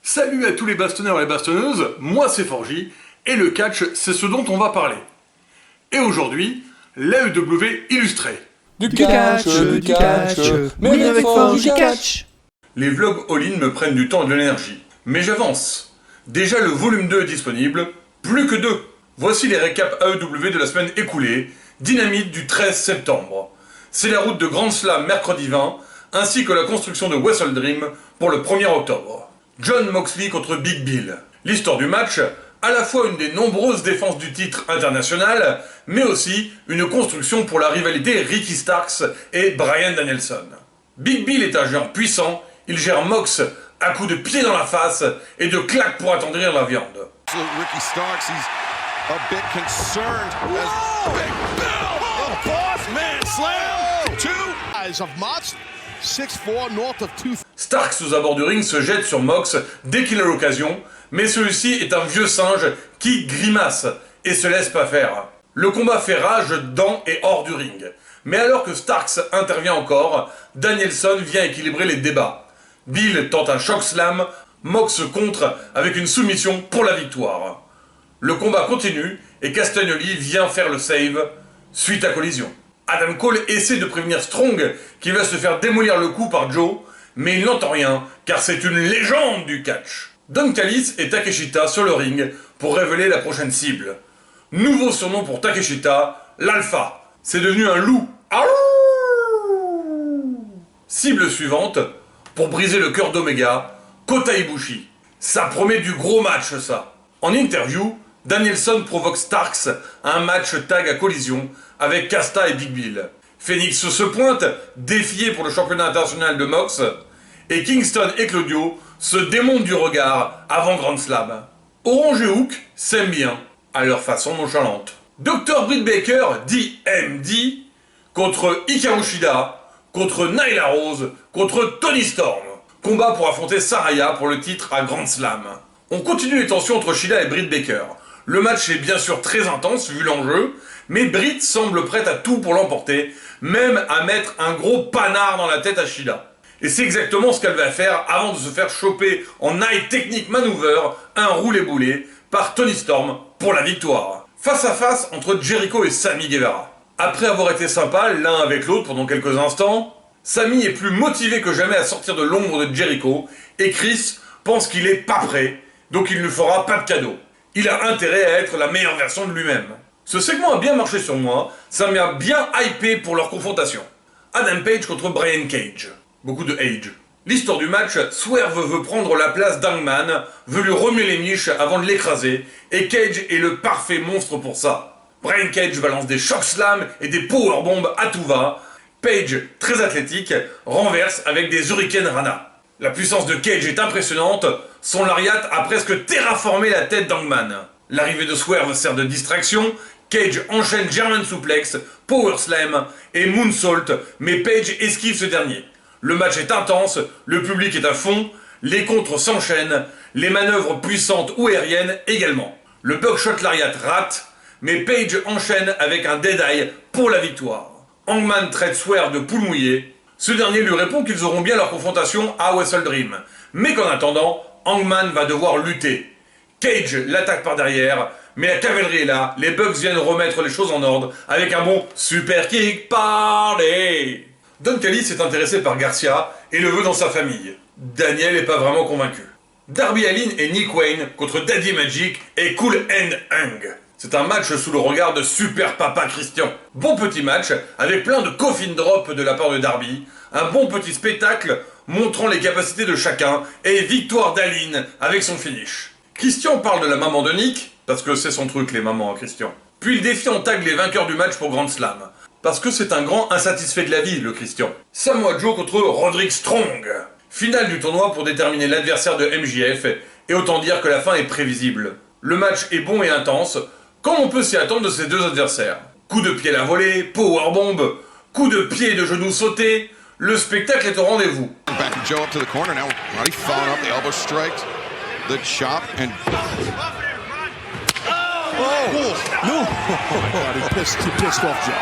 Salut à tous les bastonneurs et les bastonneuses, moi c'est Forgy, et le catch c'est ce dont on va parler. Et aujourd'hui, l'AEW illustré. Du catch, mais avec Forgy Catch. Les vlogs all-in me prennent du temps et de l'énergie, mais j'avance. Déjà le volume 2 est disponible, plus que 2. Voici les récaps AEW de la semaine écoulée, Dynamite du 13 septembre. C'est la route de Grand Slam mercredi 20, ainsi que la construction de Wrestle Dream pour le 1er octobre. Jon Moxley contre Big Bill. L'histoire du match, à la fois une des nombreuses défenses du titre international, mais aussi une construction pour la rivalité Ricky Starks et Bryan Danielson. Big Bill est un géant puissant, il gère Mox à coups de pied dans la face et de claques pour attendrir la viande. Ricky Starks, he's a bit concerned. Big Bill, the boss man slam. Two eyes of Mox, 6'4", north of 2. Starks aux abords du ring se jette sur Mox dès qu'il a l'occasion, mais celui-ci est un vieux singe qui grimace et se laisse pas faire. Le combat fait rage dans et hors du ring. Mais alors que Starks intervient encore, Danielson vient équilibrer les débats. Bill tente un choc slam, Mox contre avec une soumission pour la victoire. Le combat continue et Castagnoli vient faire le save suite à collision. Adam Cole essaie de prévenir Strong qui va se faire démolir le cou par Joe, mais il n'entend rien car c'est une légende du catch. Don Callis et Takeshita sur le ring pour révéler la prochaine cible. Nouveau surnom pour Takeshita, l'Alpha. C'est devenu un loup. Aouh! Cible suivante, pour briser le cœur d'Omega, Kota Ibushi. Ça promet du gros match ça. En interview, Danielson provoque Starks à un match tag à collision avec Casta et Big Bill. Phoenix se pointe, défié pour le championnat international de Mox, et Kingston et Claudio se démontent du regard avant Grand Slam. Orange et Hook s'aiment bien, à leur façon nonchalante. Dr. Britt Baker, dit MD, contre Hikaru Shida, contre Nyla Rose, contre Toni Storm. Combat pour affronter Saraya pour le titre à Grand Slam. On continue les tensions entre Shida et Britt Baker. Le match est bien sûr très intense vu l'enjeu, mais Britt semble prête à tout pour l'emporter, même à mettre un gros panard dans la tête à Shida. Et c'est exactement ce qu'elle va faire avant de se faire choper en High Technique Maneuver, un roulé-boulé, par Toni Storm pour la victoire. Face à face entre Jericho et Sammy Guevara. Après avoir été sympa l'un avec l'autre pendant quelques instants, Sammy est plus motivé que jamais à sortir de l'ombre de Jericho, et Chris pense qu'il est pas prêt, donc il ne fera pas de cadeau. Il a intérêt à être la meilleure version de lui-même. Ce segment a bien marché sur moi, ça m'a bien hypé pour leur confrontation. Adam Page contre Brian Cage. Beaucoup de age. L'histoire du match, Swerve veut prendre la place d'Hangman, veut lui remuer les miches avant de l'écraser, et Cage est le parfait monstre pour ça. Brian Cage balance des choc slams et des powerbombs à tout va. Page, très athlétique, renverse avec des Hurricane Rana. La puissance de Cage est impressionnante, son lariat a presque terraformé la tête d'Hangman. L'arrivée de Swerve sert de distraction, Cage enchaîne German Suplex, Power Slam et Moonsault, mais Page esquive ce dernier. Le match est intense, le public est à fond, les contres s'enchaînent, les manœuvres puissantes ou aériennes également. Le Buckshot Lariat rate, mais Page enchaîne avec un Dead Eye pour la victoire. Hangman traite Swerve de poule mouillée. Ce dernier lui répond qu'ils auront bien leur confrontation à Wrestle Dream, mais qu'en attendant, Hangman va devoir lutter. Cage l'attaque par derrière, mais la cavalerie est là, les Bucks viennent remettre les choses en ordre avec un bon Super Kick Party. Don Callis est intéressé par Garcia et le veut dans sa famille. Daniel n'est pas vraiment convaincu. Darby Allin et Nick Wayne contre Daddy Magic et Cool Hand Hang. C'est un match sous le regard de Super Papa Christian. Bon petit match avec plein de coffin drop de la part de Darby, un bon petit spectacle montrant les capacités de chacun et victoire d'Allin avec son finish. Christian parle de la maman de Nick, parce que c'est son truc les mamans à Christian. Puis il défie en tag les vainqueurs du match pour Grand Slam. Parce que c'est un grand insatisfait de la vie, le Christian. Samoa Joe contre Roderick Strong. Finale du tournoi pour déterminer l'adversaire de MJF, et autant dire que la fin est prévisible. Le match est bon et intense, comme on peut s'y attendre de ces deux adversaires. Coup de pied à la volée, powerbomb, coup de pied et de genoux sautés, le spectacle est au rendez-vous. Back Joe up to the corner now. Roddy following up the elbow strikes, the chop, and oh no! God, he pissed off Joe.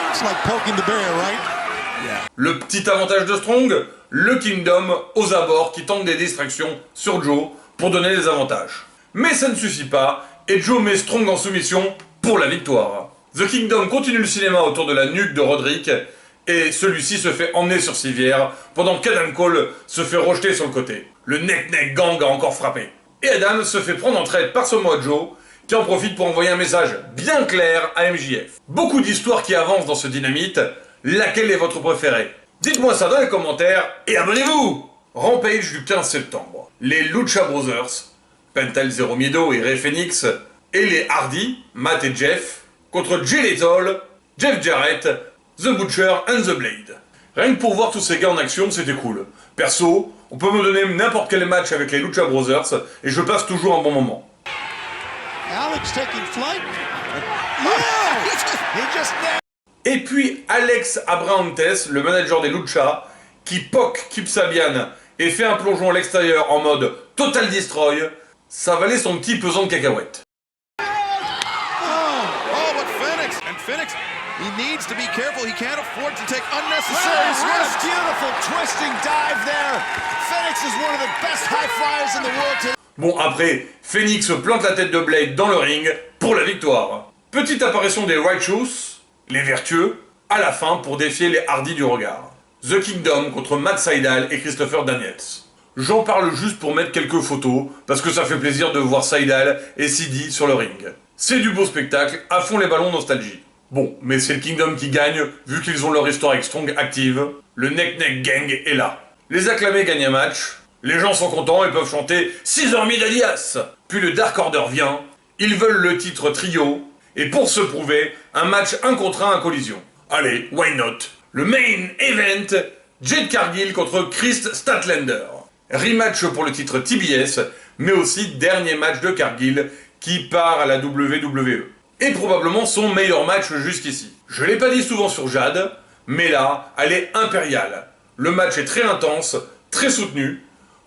It's like poking the bear, right? Le petit avantage de Strong, le Kingdom aux abords qui tentent des distractions sur Joe pour donner des avantages. Mais ça ne suffit pas, et Joe met Strong en soumission pour la victoire. The Kingdom continue le cinéma autour de la nuque de Roderick, et celui-ci se fait emmener sur civière, pendant qu'Adam Cole se fait rejeter sur le côté. Le Neck Gang a encore frappé. Et Adam se fait prendre en traite par Samoa Joe, qui en profite pour envoyer un message bien clair à MJF. Beaucoup d'histoires qui avancent dans ce dynamite, laquelle est votre préférée? Dites-moi ça dans les commentaires, et abonnez-vous! Rampage du 15 septembre. Les Lucha Brothers, Penta El Zero Miedo et Rey Fenix, et les Hardy, Matt et Jeff, contre Jay Lethal, Jeff Jarrett, The Butcher and The Blade. Rien que pour voir tous ces gars en action, c'était cool. Perso, on peut me donner n'importe quel match avec les Lucha Brothers, et je passe toujours un bon moment. Alex taking flight. Yeah! He just... Et puis Alex Abrahantes, le manager des Lucha, qui poque Kip Sabian et fait un plongeon à l'extérieur en mode Total Destroy, ça valait son petit pesant de cacahuètes. But Phoenix. And Phoenix, he needs to be careful. He can't afford to take unnecessary risks. Beautiful twisting dive there. Phoenix is one of the best high flyers in the world today. Bon, après, Phoenix plante la tête de Blade dans le ring pour la victoire. Petite apparition des Righteous, les vertueux, à la fin pour défier les Hardy du regard. The Kingdom contre Matt Sydal et Christopher Daniels. J'en parle juste pour mettre quelques photos, parce que ça fait plaisir de voir Sydal et CD sur le ring. C'est du beau spectacle, à fond les ballons nostalgie. Bon, mais c'est le Kingdom qui gagne, vu qu'ils ont leur histoire avec Strong active. Le Neck Gang est là. Les acclamés gagnent un match, les gens sont contents et peuvent chanter 6 h d'Alias. Puis le Dark Order vient, ils veulent le titre trio, et pour se prouver, un match 1 contre 1 à collision. Allez, why not? Le main event, Jade Cargill contre Chris Statlander. Rematch pour le titre TBS, mais aussi dernier match de Cargill qui part à la WWE. Et probablement son meilleur match jusqu'ici. Je l'ai pas dit souvent sur Jade, mais là, elle est impériale. Le match est très intense, très soutenu.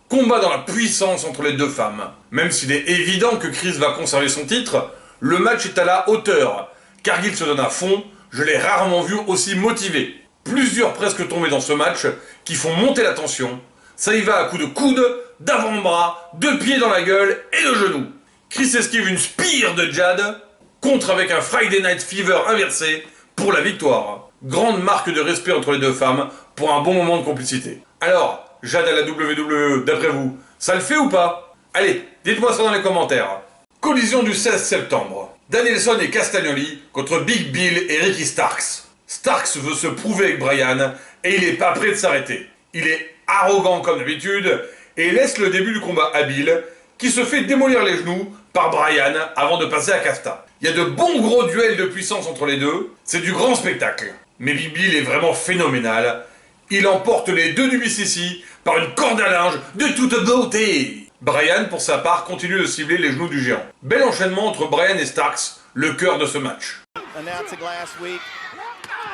Combat dans la puissance entre les deux femmes. Même s'il est évident que Chris va conserver son titre, le match est à la hauteur. Cargill se donne à fond, je l'ai rarement vu aussi motivé. Plusieurs presque tombés dans ce match qui font monter la tension. Ça y va à coups de coude, d'avant-bras, de pieds dans la gueule et de genoux. Chris esquive une spire de Jade, contre avec un Friday Night Fever inversé pour la victoire. Grande marque de respect entre les deux femmes pour un bon moment de complicité. Alors, Jade à la WWE, d'après vous, ça le fait ou pas? Allez, dites-moi ça dans les commentaires. Collision du 16 septembre. Danielson et Castagnoli contre Big Bill et Ricky Starks. Starks veut se prouver avec Bryan et il est pas prêt de s'arrêter. Il est arrogant comme d'habitude et laisse le début du combat à Bill qui se fait démolir les genoux par Bryan avant de passer à Casta. Il y a de bons gros duels de puissance entre les deux, c'est du grand spectacle. Mais Big Bill est vraiment phénoménal. Il emporte les deux du BCC par une corde à linge de toute beauté. Bryan, pour sa part, continue de cibler les genoux du géant. Bel enchaînement entre Bryan et Starks, le cœur de ce match. Announcing last week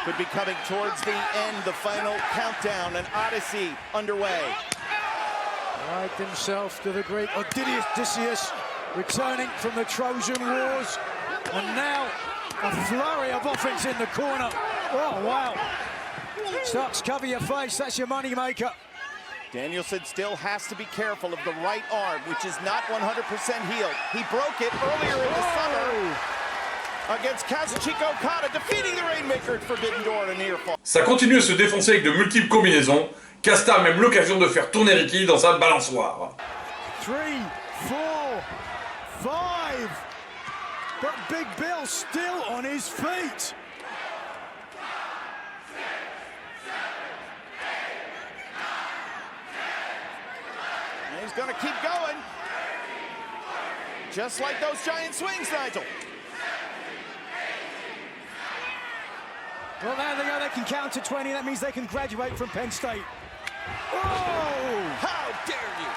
could be coming towards the end, the final countdown, an odyssey underway. Right himself to the great Odysseus, returning from the Trojan Wars, and now a flurry of offense in the corner. Oh wow! Starks, cover your face. That's your money maker. Danielson still has to be careful of the right arm, which is not 100% healed. He broke it earlier in the summer against Kazuchika Okada, defeating the Rainmaker at Forbidden Door and near fall. Ça continue à se défoncer avec de multiples combinaisons. Casta a même l'occasion de faire tourner Ricky dans sa balançoire. 3, 4, 5. But Big Bill still on his feet. He's gonna keep going. Just like those giant swings, Nigel. Well, there they go. They can count to 20. That means they can graduate from Penn State. Oh! How dare you!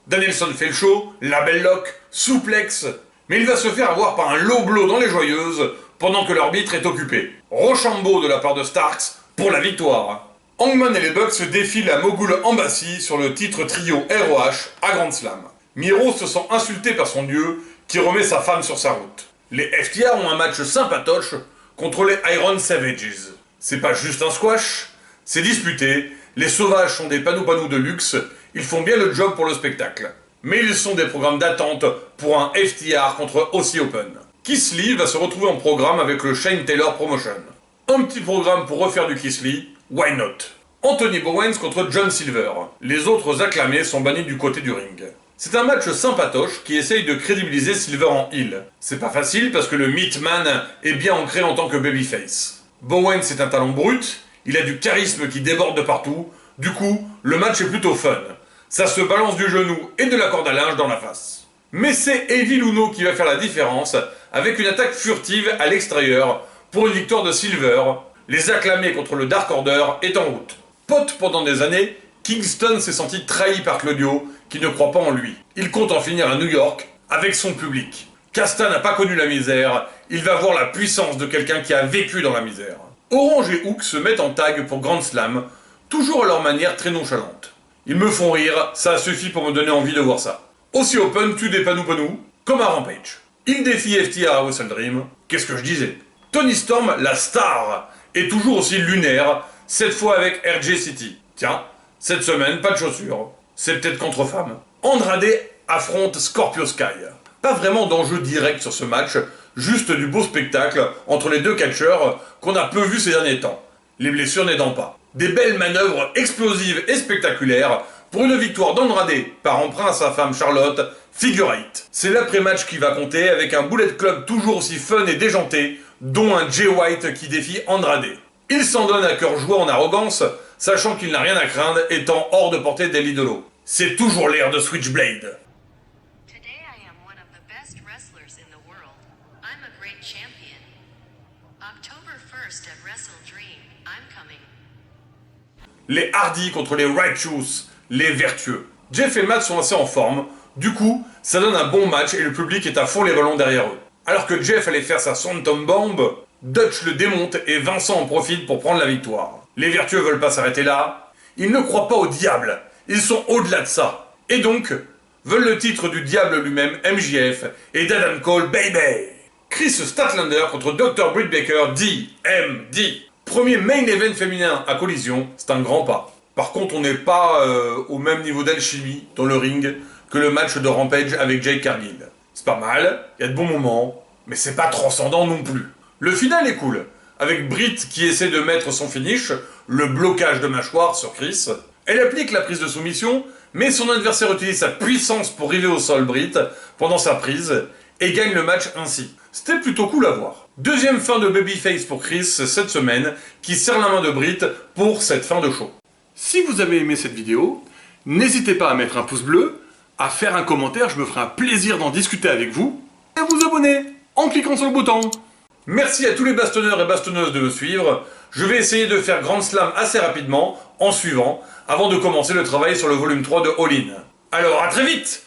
Danielson fait le show, la belle lock, souplex, mais il va se faire avoir par un low blow dans les joyeuses pendant que l'arbitre est occupé. Rochambeau de la part de Starks pour la victoire. Hangman et les Bucks se défilent à Mogul Embassy sur le titre trio ROH à Grand Slam. Miro se sent insulté par son dieu qui remet sa femme sur sa route. Les FTR ont un match sympatoche contre les Iron Savages. C'est pas juste un squash, c'est disputé, Les sauvages sont des panous de luxe, ils font bien le job pour le spectacle. Mais ils sont des programmes d'attente pour un FTR contre Aussie Open. Keith Lee va se retrouver en programme avec le Shane Taylor Promotion. Un petit programme pour refaire du Keith Lee, why not? Anthony Bowens contre John Silver. Les autres acclamés sont bannis du côté du ring. C'est un match sympatoche qui essaye de crédibiliser Silver en heel. C'est pas facile parce que le Meatman est bien ancré en tant que babyface. Bowens est un talent brut, il a du charisme qui déborde de partout, du coup, le match est plutôt fun. Ça se balance du genou et de la corde à linge dans la face. Mais c'est Evil Uno qui va faire la différence avec une attaque furtive à l'extérieur pour une victoire de Silver. Les acclamés contre le Dark Order est en route. Pote pendant des années, Kingston s'est senti trahi par Claudio qui ne croit pas en lui. Il compte en finir à New York avec son public. Casta n'a pas connu la misère, il va voir la puissance de quelqu'un qui a vécu dans la misère. Orange et Hook se mettent en tag pour Grand Slam, toujours à leur manière très nonchalante. Ils me font rire, ça suffit pour me donner envie de voir ça. Aussie Open tue des panous comme à Rampage. Il défie FTR à Wrestle Dream, qu'est-ce que je disais? Tony Storm, la star, est toujours aussi lunaire, cette fois avec RJ City. Tiens, cette semaine, pas de chaussures. C'est peut-être contre femmes. Andrade affronte Scorpio Sky. Pas vraiment d'enjeu direct sur ce match, juste du beau spectacle entre les deux catcheurs qu'on a peu vu ces derniers temps. Les blessures n'aidant pas. Des belles manœuvres explosives et spectaculaires pour une victoire d'Andrade par emprunt à sa femme Charlotte, figure 8. C'est l'après-match qui va compter avec un Bullet Club toujours aussi fun et déjanté, dont un Jay White qui défie Andrade. Il s'en donne à cœur joie en arrogance, sachant qu'il n'a rien à craindre étant hors de portée d'El Idolo. C'est toujours l'ère de Switchblade. Today I am one of the best wrestlers in the world. I'm a great champion. October 1st at Wrestle Dream, I'm coming. Les Hardy contre les Righteous, les vertueux. Jeff et Matt sont assez en forme, du coup, ça donne un bon match et le public est à fond les ballons derrière eux. Alors que Jeff allait faire sa Swanton Bomb, Dutch le démonte et Vincent en profite pour prendre la victoire. Les vertueux veulent pas s'arrêter là, ils ne croient pas au diable, ils sont au-delà de ça. Et donc, veulent le titre du diable lui-même, MJF, et d'Adam Cole, baby. Chris Statlander contre Dr. Britt Baker, DMD. Premier main event féminin à Collision, c'est un grand pas. Par contre, on n'est pas au même niveau d'alchimie dans le ring que le match de Rampage avec Jade Cargill. C'est pas mal, il y a de bons moments, mais c'est pas transcendant non plus. Le final est cool, avec Britt qui essaie de mettre son finish, le blocage de mâchoire sur Chris. Elle applique la prise de soumission, mais son adversaire utilise sa puissance pour river au sol Britt pendant sa prise, et gagne le match ainsi. C'était plutôt cool à voir. Deuxième fin de babyface pour Chris cette semaine, qui serre la main de Britt pour cette fin de show. Si vous avez aimé cette vidéo, n'hésitez pas à mettre un pouce bleu, à faire un commentaire, je me ferai un plaisir d'en discuter avec vous, et à vous abonner en cliquant sur le bouton. Merci à tous les bastonneurs et bastonneuses de me suivre. Je vais essayer de faire Grand Slam assez rapidement, en suivant, avant de commencer le travail sur le volume 3 de All In. Alors à très vite!